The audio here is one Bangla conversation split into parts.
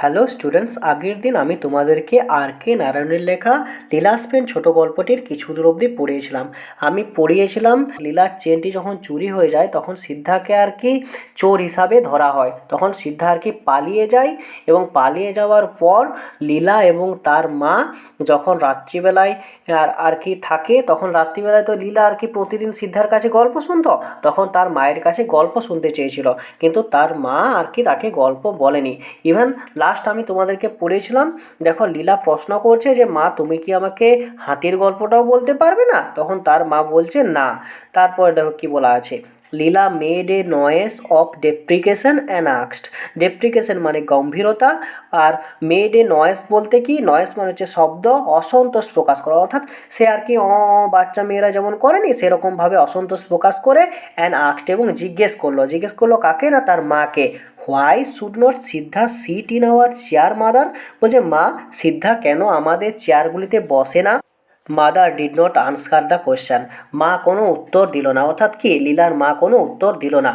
হ্যালো স্টুডেন্টস, আগের দিন আমি তোমাদেরকে আর কে নারায়ণের লেখা লীলাস পেন ছোট গল্পটির কিছু দূর অবধি পড়িয়েছিলাম। আমি পড়িয়েছিলাম লীলার চেনটি যখন চুরি হয়ে যায় তখন সিদ্ধাকে আর কি চোর হিসাবে ধরা হয়। তখন সিদ্ধা আর কি পালিয়ে যায় এবং পালিয়ে যাওয়ার পর লীলা এবং তার মা যখন রাত্রিবেলায় আর কি থাকে, তখন রাত্রিবেলায় তো লীলা আর কি প্রতিদিন সিদ্ধার কাছে গল্প শুনতো। তখন তার মায়ের কাছে গল্প শুনতে চেয়েছিল, কিন্তু তার মা আর কি তাকে গল্প বলেনি। ইভেন লাস্ট আমি তোমাদেরকে পড়েছিলাম, দেখো লীলা প্রশ্ন করছে যে মা তুমি কি আমাকে হাতির গল্পটাও বলতে পারবে না? তখন তার মা বলছে না। তারপর দেখো কি বলা আছে, Leela made a noise of deprecation and আক্সড। ডেপ্রিকেশন মানে গম্ভীরতা, আর মেড এ নয়েস বলতে কি, নয়েস মানে হচ্ছে শব্দ, অসন্তোষ প্রকাশ করা, অর্থাৎ সে আর কি বাচ্চা মেয়েরা যেমন করেনি সেরকমভাবে অসন্তোষ প্রকাশ করে অ্যান্ড আক্সড এবং জিজ্ঞেস করলো কাকে না, তার মাকে। Why should not Siddha sit in our chair mother? বলছে মা সিদ্ধা কেন আমাদের চেয়ারগুলিতে বসে না? Mother did not answer the question. মা কোনো উত্তর দিল না, অর্থাৎ কি লীলার মা কোনো উত্তর দিল না।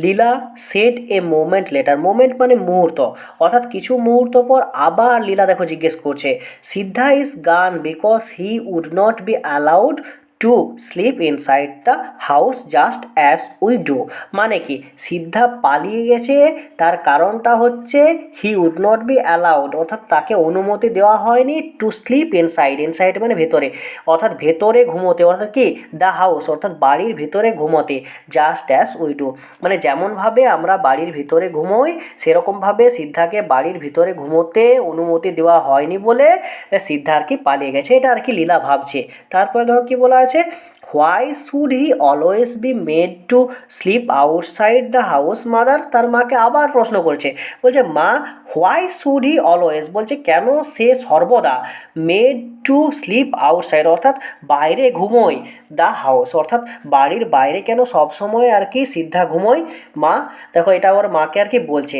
Leela said a moment later, moment মানে মুহূর্ত, অর্থাৎ কিছু মুহূর্ত পর আবার লীলা দেখো জিজ্ঞেস করছে, Siddha is gone because he would not be allowed to sleep inside the house just as we do. মানে কি সিদ্ধা পালিয়ে গেছে, তার কারণটা হচ্ছে he would not be allowed, অর্থাৎ তাকে অনুমতি দেওয়া হয়নি টু স্লিপ ইনসাইড, ইনসাইড মানে ভেতরে, অর্থাৎ ভেতরে ঘুমোতে, অর্থাৎ কি দ্য হাউস অর্থাৎ বাড়ির ভিতরে ঘুমোতে, জাস্ট অ্যাজ উই ডু মানে যেমনভাবে আমরা বাড়ির ভিতরে ঘুমোই সেরকমভাবে সিদ্ধাকে বাড়ির ভিতরে ঘুমোতে অনুমতি দেওয়া হয়নি বলে সিদ্ধা আর কি পালিয়ে গেছে, এটা আর কি লীলা ভাবছে। তারপরে ধরো কি বলা আছে, why should he always be made to sleep outside the house mother? তার মাকে আবার প্রশ্ন করছে, বলছে মা হোয়াই শুড হি অলওয়েজ, বলছে কেন সে সর্বদা মেড টু স্লিপ আউটসাইড অর্থাৎ বাইরে ঘুমোয়, দ্য হাউস অর্থাৎ বাড়ির বাইরে কেন সবসময় আর কি সিদ্ধা ঘুমোয়? মা দেখো এটা ওর মাকে আর কি বলছে।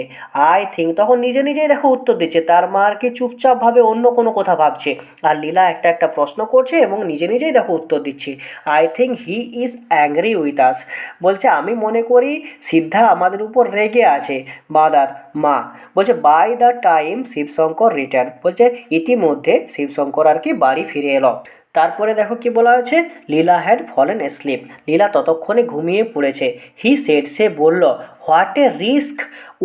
আই থিঙ্ক, তখন নিজে নিজেই দেখো উত্তর দিচ্ছে, তার মা আর কি চুপচাপভাবে অন্য কোনো কথা ভাবছে, আর লীলা একটা একটা প্রশ্ন করছে এবং নিজে নিজেই দেখো উত্তর দিচ্ছে। I think he is angry with us, বলছে আমি মনে করি সিদ্ধা আমাদের উপর রেগে আছে। মাদার মা বলছে by the time Shivshankar return, বলছে ইতিমধ্যে শিবশঙ্কর আর কি বাড়ি ফিরে এলো। তারপরে দেখো কি বলা আছে, লীলা হ্যাড ফলেন স্লিপ, লীলা ততক্ষণে ঘুমিয়ে পড়েছে। হি সেড, সে বলল, what a risk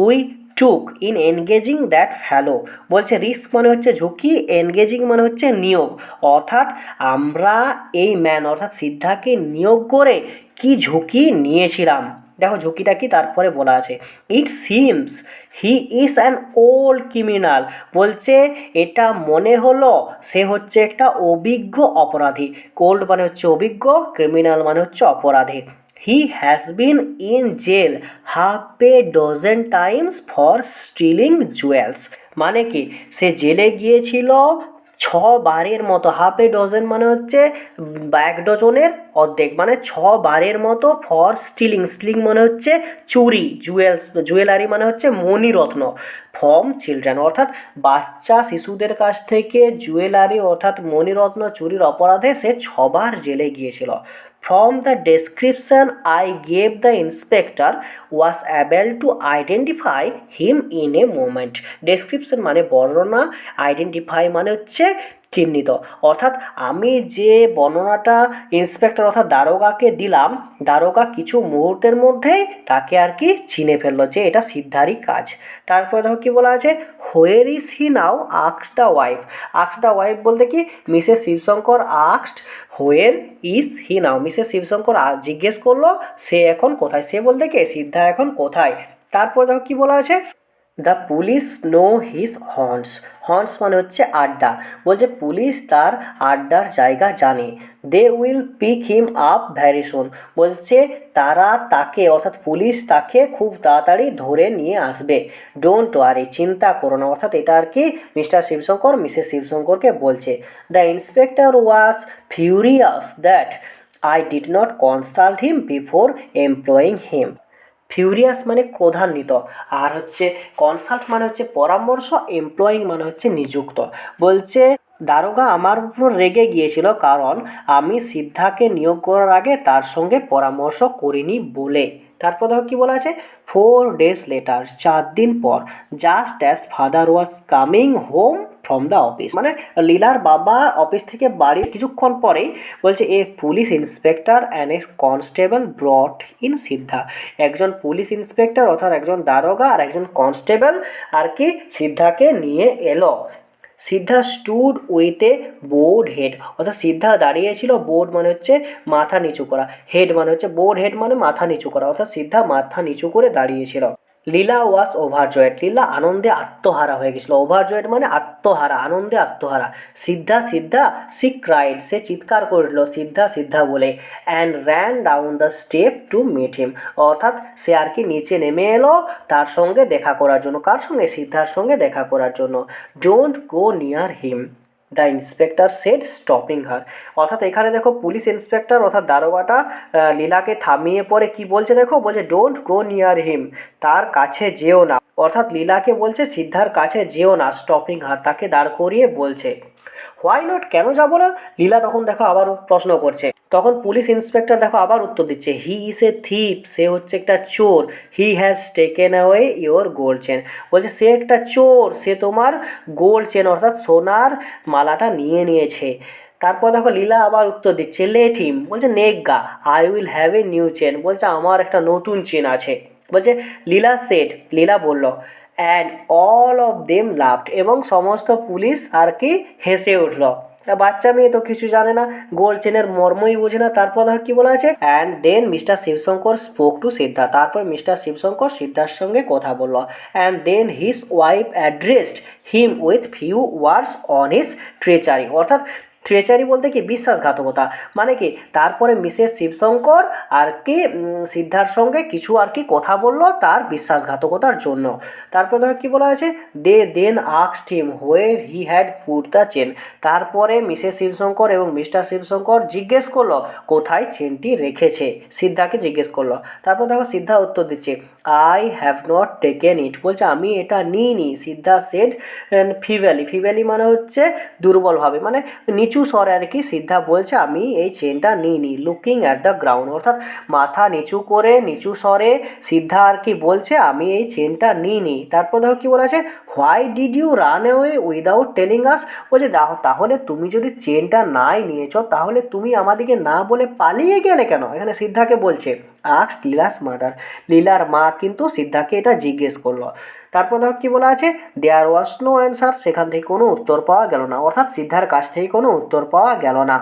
we took in engaging that fallow, বলছে রিস্ক মানে হচ্ছে ঝুঁকি, এনগেজিং মানে হচ্ছে নিয়োগ, অর্থাৎ আমরা এই ম্যান অর্থাৎ সিদ্ধাকে নিয়োগ করে কি ঝুঁকি নিয়েছিলাম। দেখো ঝুঁকিটা কি তারপরে বলা আছে, it seems he is an old criminal, বলছে এটা মনে হলো সে হচ্ছে একটা অভিজ্ঞ অপরাধী। কোল্ড মানে হচ্ছে অভিজ্ঞ, ক্রিমিনাল মানে হচ্ছে অপরাধী। He has been in jail half a dozen times for stealing jewels, মানে কি সে জেলে গিয়েছিল 6 বারের মতো, হাফ এ ডজন মানে হচ্ছে 1 ডজনের অর্ধেক, মানে 6 বারের মতো ফর স্টিলিং, স্টিলিং মানে হচ্ছে চুরি, জুয়েলস জুয়েলারি মানে হচ্ছে মণিরত্ন, ফ্রম চিলড্রেন অর্থাৎ বাচ্চা শিশুদের কাছ থেকে জুয়েলারি অর্থাৎ মণিরত্ন চুরির অপরাধে সে 6 বার জেলে গিয়েছিল। From the description I gave the inspector was able to identify him in a moment. Description মানে বর্ণনা, আইডেন্টিফাই মানে হচ্ছে চিহ্নিত, অর্থাৎ আমি যে বর্ণনাটা ইন্সপেক্টর অর্থাৎ দারোগাকে দিলাম, দারোগা কিছু মুহূর্তের মধ্যেই তাকে আর কি চিনে ফেললো যে এটা সিদ্ধারই কাজ। তারপরে দেখো কি বলা আছে, where is he now asked the wife. Asked the wife বলতে কি Mrs Shivshankar asked where is he now, Mrs Shivshankar জিজ্ঞেস করলো সে এখন কোথায়, সে বলতে কি সিদ্ধা এখন কোথায়। তারপর দেখো কি বলা আছে, দ্য পুলিশ নো হিজ হর্নস, হর্নস মানে হচ্ছে আড্ডা, বলছে পুলিশ তার আড্ডার জায়গা জানে। They will pick him up very soon, বলছে তারা তাকে অর্থাৎ পুলিশ তাকে খুব তাড়াতাড়ি ধরে নিয়ে আসবে। ডোন্ট ওয়ারি, চিন্তা করো না, অর্থাৎ এটা আর কি মিস্টার শিবশঙ্কর মিসেস শিবশঙ্করকে বলছে। The inspector was furious that I did not consult him before employing him. Furious মানে ক্রোধান্বিত, আর হচ্ছে কনসাল্ট মানে হচ্ছে পরামর্শ, এমপ্লয়িং মানে হচ্ছে নিযুক্ত। বলছে দারোগা আমার উপর রেগে গিয়েছিল কারণ আমি সিদ্ধাকে নিয়োগ করার আগে তার সঙ্গে পরামর্শ করিনি বলে। তারপর দেখো কি বলা আছে, 4 days later, 4 দিন পর, just as father was coming home from the office, মানে লীলার বাবা অফিস থেকে বাড়ি কিছুক্ষণ পরেই বলছে a police inspector and a constable brought in Siddha, একজন পুলিশ ইন্সপেক্টর অর্থাৎ একজন দারোগা আর একজন কনস্টেবল আর কি সিদ্ধাকে নিয়ে এলো। Siddha stood with a bowed head, অর্থাৎ সিদ্ধা দাঁড়িয়েছিল, বোর্ড মানে হচ্ছে মাথা নিচু করা, হেড মানে হচ্ছে বোর্ড হেড মানে মাথা নিচু করা, অর্থাৎ সিদ্ধা মাথা নিচু করে দাঁড়িয়েছিল। লীলা ওয়াজ ওভারজয়েড, লীলা আনন্দে আত্মহারা হয়ে গেছিল, ওভারজয়েড মানে আত্মহারা, আনন্দে আত্মহারা। সিদ্ধা সিদ্ধা সি ক্রাইড, সে চিৎকার করল সিদ্ধা সিদ্ধা বলে, and ran down the step to meet him, অর্থাৎ সে আর কি নিচে নেমে এলো তার সঙ্গে দেখা করার জন্য, কার সঙ্গে, সিদ্ধার সঙ্গে দেখা করার জন্য। Don't go near him the inspector said stopping her, অর্থাৎ এখানে দেখো পুলিশ ইন্সপেক্টর অর্থাৎ দারোগাটা লীলাকে থামিয়ে পরে কি বলছে দেখো, বলছে ডোন্ট গো নিয়ার হিম, তার কাছে যেও না, অর্থাৎ লীলাকে বলছে সিদ্ধার কাছে যেও না, স্টপিং হার তাকে দাঁড় করিয়ে বলছে। হোয়াই নট, কেন যাবো না, লীলা তখন দেখো আবার প্রশ্ন করছে, তখন পুলিশ ইন্সপেক্টর দেখো আবার উত্তর দিচ্ছে, হি ইজ এ থিপ, সে হচ্ছে একটা চোর, he has taken away your gold chain, বলছে সে একটা চোর, সে তোমার গোল্ড চেন অর্থাৎ সোনার মালাটা নিয়ে নিয়েছে। তারপর দেখো লীলা আবার উত্তর দিচ্ছে, লেট হিম, বলছে নেগা, I will have a new chain, বলছে আমার একটা নতুন চেন আছে, বলছে লীলা সেড, লীলা বলল, and all of them loved, এবং সমস্ত পুলিশ আর কি হেসে উঠল। বাচ্চা মেয়ে তো কিছু জানে না, গোল্ড চেনের মর্মই বোঝে না। তারপর দেখো কি বলা আছে, and then mister Shivshankar spoke to Siddha, তারপর মিস্টার শিবশঙ্কর সিদ্ধার সঙ্গে কথা বলল, and then his wife addressed him with few words on his treachery, অর্থাৎ ট্রেচারি বলতে কি বিশ্বাসঘাতকতা, মানে কি তারপরে মিসেস শিবশঙ্কর আর কি সিদ্ধার সঙ্গে কিছু আর কি কথা বললো তার বিশ্বাসঘাতকতার জন্য। তারপর দেখো কি বলা আছে, they then asked him where he had put the chain, তারপরে মিসেস শিবশঙ্কর এবং মিস্টার শিবশঙ্কর জিজ্ঞেস করলো কোথায় চেনটি রেখেছে, সিদ্ধাকে জিজ্ঞেস করলো। তারপর দেখো সিদ্ধা উত্তর দিচ্ছে, আই হ্যাভ নট টেকেন ইট, বলছে আমি এটা নিইনি। সিদ্ধা সেড ফিভেলি, ফিভেলি মানে হচ্ছে দুর্বলভাবে, মানে নিচু স্বরে আর কি সিদ্ধা বলছে আমি এই চেনটা নিইনি। লুকিং অ্যাট দ্য গ্রাউন্ড, অর্থাৎ মাথা নিচু করে নিচু স্বরে সিদ্ধা আর কি বলছে আমি এই চেনটা নিইনি। তারপর দেখো কি বলেছে, why did you ran away without telling us, বলছে তাহলে তুমি যদি চেনটা নাই নিয়েছো তাহলে তুমি আমাদেরকে না বলে পালিয়ে গেলে কেন, এখানে সিদ্ধাকে বলছে। আস্কড লীলাস মাদার, লীলার মা কিন্তু সিদ্ধাকে এটা জিজ্ঞেস করলো। তারপর দেখো কি বলা আছে, দেয়ার ওয়াজ নো অ্যান্সার, সেখান থেকে কোনো উত্তর পাওয়া গেল না, অর্থাৎ সিদ্ধার কাছ থেকে কোনো উত্তর পাওয়া গেল না।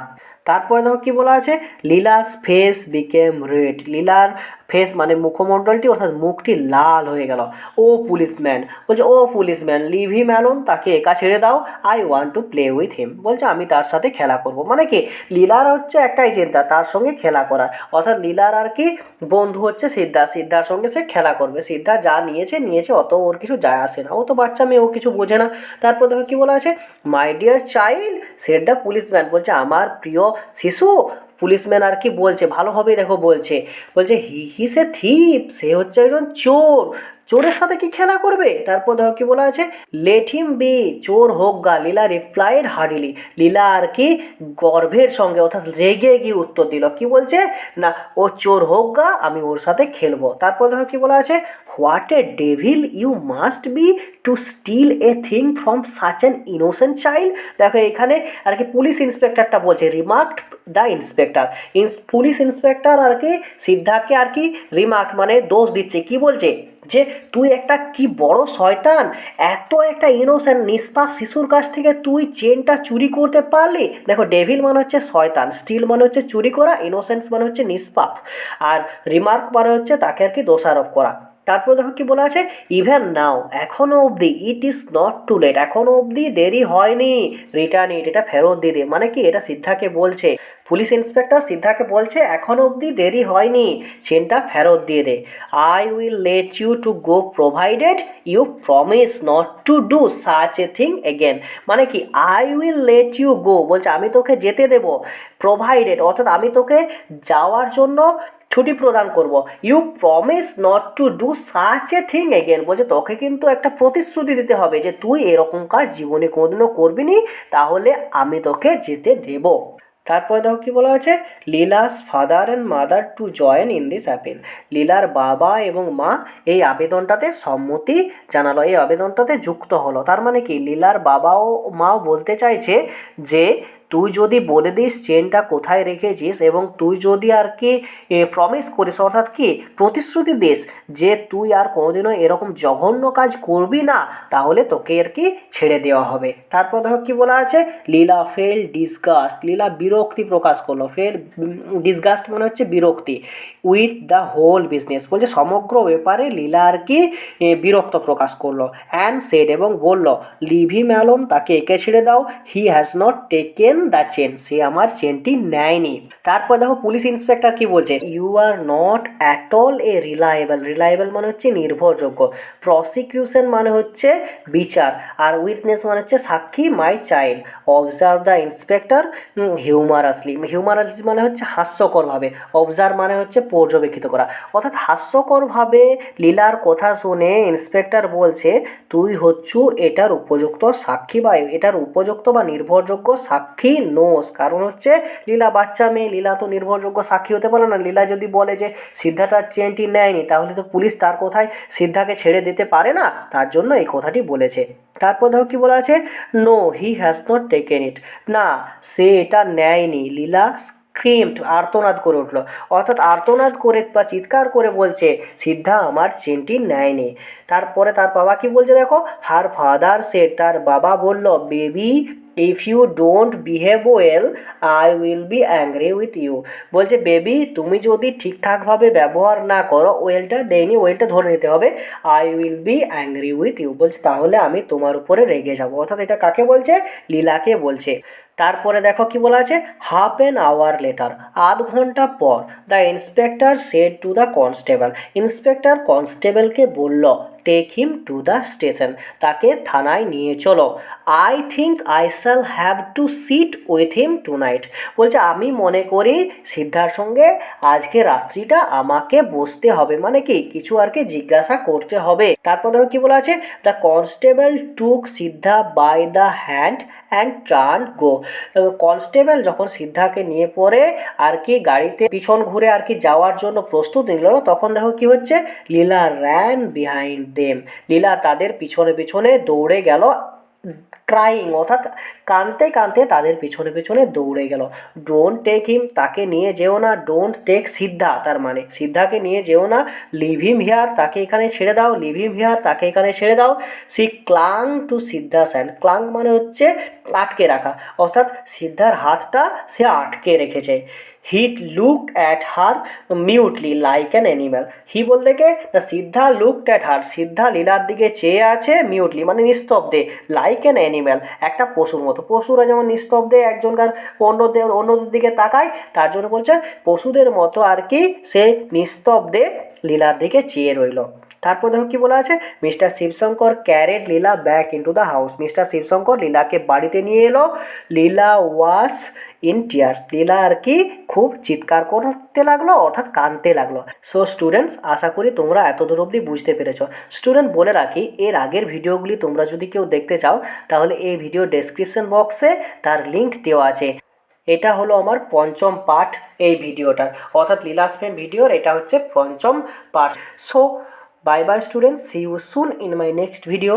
তারপরে দেখো কি বলা আছে, লীলাস ফেস বিকেম রেড, লীলার ফেস মানে মুখমণ্ডলটি অর্থাৎ মুখটি লাল হয়ে গেল। ও পুলিশম্যান, বলছে ও পুলিশম্যান লিভ হিম অ্যালোন, তাকে একা ছেড়ে দাও, I want to play with him, বলছে আমি তার সাথে খেলা করব, মানে কি লীলার হচ্ছে একটাই চিন্তা তার সঙ্গে খেলা করার, অর্থাৎ লীলার আর কি বন্ধু হচ্ছে সিদ্ধা, সিদ্ধার সঙ্গে সে খেলা করবে, সিদ্ধা যা নিয়েছে নিয়েছে, অত ওর কিছু যায় আসে না, ও তো বাচ্চা মেয়ে ও কিছু বোঝে না। তারপর দেখো কি বলা আছে, my dear child said the policeman, বলছে আমার প্রিয় শিশু, পুলিশম্যান আর কি বলছে ভালোভাবেই দেখো বলছে, বলছে হি সে থিপ, সে হচ্ছে একজন চোর, চোরের সাথে কি খেলা করবে। তারপর দেখো কি বলা আছে, লেট হিম বি, চোর হোক গা, লীলা রিপ্লাইড হার্ডিলি, লীলা আর কি গর্ভের সঙ্গে অর্থাৎ রেগে গিয়ে উত্তর দিল, কি বলছে না ও চোর হোক গা আমি ওর সাথে খেলবো। তারপর দেখো কি বলা আছে, what a devil you must be to steal a thing from such an innocent child, দেখো এখানে আর কি পুলিশ ইন্সপেক্টরটা বলছে, remarked the inspector, police inspector আর কি সিদ্ধাকে আর কি রিমার্ক মানে দোষ দিচ্ছে, কি বলছে যে তুই একটা কি বড় শয়তান, এত একটা ইনোসেন্ট নিষ্পাপ শিশুর কাছ থেকে তুই চেনটা চুরি করতে পারলি। দেখো ডেভিল মানে হচ্ছে শয়তান, স্টিল মানে হচ্ছে চুরি করা, ইনোসেন্স মানে হচ্ছে নিষ্পাপ, আর রিমার্ক মানে হচ্ছে তাকে আর কি দোষারোপ করা। তারপর দেখো কি বলা আছে, ইভেন নাও, এখনও অবধি, it is not too late, এখনও অবধি দেরি হয়নি, রিটার্ন ইট, এটা ফেরত দিয়ে দে, মানে কি এটা সিদ্ধাকে বলছে, পুলিশ ইন্সপেক্টর সিদ্ধাকে বলছে এখনও অবধি দেরি হয়নি, চেনটা ফেরত দিয়ে দে। I will let you to go provided you promise not to do such a thing again, মানে কি I will let you go, বলছে আমি তোকে যেতে দেব, প্রোভাইডেড অর্থাৎ আমি তোকে যাওয়ার জন্য ছুটি প্রদান করব, you promise not to do such a thing again, বলছে তোকে কিন্তু একটা প্রতিশ্রুতি দিতে হবে যে তুই এরকম কাজ জীবনে কোনোদিনও করবি নি, তাহলে আমি তোকে যেতে দেব। তারপরে দেখো কি বলা আছে, Leela's father and mother to join in this appeal. লীলার বাবা এবং মা এই আবেদনটাতে সম্মতি জানালো, এই আবেদনটাতে যুক্ত হলো। তার মানে কি, লীলার বাবা ও মাও বলতে চাইছে যে তুই যদি বলে দিস চেনটা কোথায় রেখেছিস এবং তুই যদি আর কি প্রমিস করিস, অর্থাৎ কি প্রতিশ্রুতি দিস যে তুই আর কোনোদিনও এরকম জঘন্য কাজ করবি না, তাহলে তোকে আর কি ছেড়ে দেওয়া হবে। তারপর দেখো কি বলা আছে, লীলা ফেল ডিসগাস্ট, লীলা বিরক্তি প্রকাশ করলো। ফেল ডিসগাস্ট মানে হচ্ছে বিরক্তি, উইথ দ্য হোল বিজনেস, বলছে সমগ্র ব্যাপারে লীলা আর কি বিরক্ত প্রকাশ করলো। অ্যান্ড সেড, এবং বলল, লিভ হিম অ্যালোন, তাকে একে ছেড়ে দাও। He has not taken the chain, সে আমার চেনটি নেয়নি। তারপর দেখো পুলিশ ইন্সপেক্টর কি বলছে, you are not at all a reliable, reliable মানে হচ্ছে নির্ভরযোগ্য, প্রসিকিউশন মানে হচ্ছে বিচার, আর উইটনেস মানে হচ্ছে সাক্ষী, my child observe the inspector হিউমারাসলি, হিউমারাসলি মানে হচ্ছে হাস্যকরভাবে, অবজার্ভ মানে হচ্ছে পর্যবেক্ষিত করা, অর্থাৎ হাস্যকরভাবে লীলার কথা শুনে ইন্সপেক্টর বলছে তুই হচ্ছু এটার উপযুক্ত সাক্ষী বা এটার উপযুক্ত বা নির্ভরযোগ্য সাক্ষী নোস। কারণ হচ্ছে লীলা বাচ্চা মেয়ে, লীলা তো নির্ভরযোগ্য সাক্ষী হতে পারে না। লীলা যদি বলে যে সিদ্ধা তার চেনটি নেয়নি, তাহলে তো পুলিশ তার কথায় সিদ্ধাকে ছেড়ে দিতে পারে না, তার জন্য এই কথাটি বলেছে। তারপর দেখো কি বলা আছে, no he has not taken it, না সে এটা নেয়নি। লীলা স্ক্রিমড, আর্তনাদ করে উঠলো, অর্থাৎ আর্তনাদ করে বা চিৎকার করে বলছে সিদ্ধা আমার চেনটি নেয়নি। তারপরে তার বাবা কি বলছে দেখো, হার ফাদার সেড, তার বাবা বলল, baby if you don't behave well I will be angry with you, বলছে বেবি তুমি যদি ঠিকঠাকভাবে ব্যবহার না করো, ওয়েলটা দেয়নি, ওয়েলটা ধরে নিতে হবে, I will be angry with you, বলছে তাহলে আমি তোমার উপরে রেগে যাবো। অর্থাৎ এটা কাকে বলছে, লীলাকে বলছে। তারপরে দেখো কি বলা আছে, হাফ অ্যান আওয়ার লেটার, আধ ঘন্টা পর, the inspector said to the constable, inspector কনস্টেবলকে বলল, take him to the station, তাকে থানায় নিয়ে চলো। I think I shall have to sit with him tonight, বলছে আমি মনে করি সিদ্ধার সঙ্গে আজকে রাত্রিটা আমাকে বসতে হবে, মানে কি কিছু আর কি জিজ্ঞাসা করতে হবে। তারপর ধরো কি বলা আছে, the constable took Siddha by the hand and turn go, constable যখন সিদ্ধাকে নিয়ে পড়ে আর কি গাড়িতে পিছন ঘুরে আর কি যাওয়ার জন্য প্রস্তুত নিল, তখন দেখো কি হচ্ছে, লীলা র্যান বিহাইন্ড দেম, লীলা তাদের পিছনে পিছনে দৌড়ে গেল, ক্রাইং অর্থাৎ কাঁদতে কাঁদতে তাদের পিছনে পিছনে দৌড়ে গেল। ডোন্ট টেক হিম, তাকে নিয়ে যেও না, ডোন্ট টেক সিদ্ধা, তার মানে সিদ্ধাকে নিয়ে যেও না, লিভ হিম হিয়ার, তাকে এখানে ছেড়ে দাও, লিভ হিম হিয়ার, তাকে এখানে ছেড়ে দাও। She clung to Siddha's hand, clung মানে হচ্ছে আটকে রাখা, অর্থাৎ সিদ্ধার হাতটা সে আটকে রেখেছে। He look at her mutely like an animal, he বলতে কে, the Siddha looked at her, Siddha লীলার দিকে চেয়ে আছে, মিউটলি মানে নিস্তব্ধে, লাইক অ্যান অ্যানিম্যাল একটা পশুর মতো, পশুরা যেমন নিস্তব্ধে একজনকার অন্যদের দিকে তাকায়, তার জন্য বলছে পশুদের মতো আর কি সে নিস্তব্ধে লীলার দিকে চেয়ে রইল। তারপর দেখো কি বলা আছে, mister Shivshankar carried Leela back into the house, mister Shivshankar লীলাকে বাড়িতে নিয়ে এলো। লীলা ওয়াস ইন টিয়ার্স, লীলা আর কি খুব চিৎকার করতে লাগলো, অর্থাৎ কাঁদতে লাগলো। সো স্টুডেন্টস, আশা করি তোমরা এত দূর অবধি বুঝতে পেরেছো। স্টুডেন্ট বলে রাখি, এর আগের ভিডিওগুলি তোমরা যদি কেউ দেখতে চাও, তাহলে এই ভিডিও ডেসক্রিপশন বক্সে তার লিঙ্ক দেওয়া আছে। এটা হলো আমার পঞ্চম পার্ট এই ভিডিওটার, অর্থাৎ লীলাসপেন ভিডিওর এটা হচ্ছে পঞ্চম part. So bye bye students, see you soon in my next video.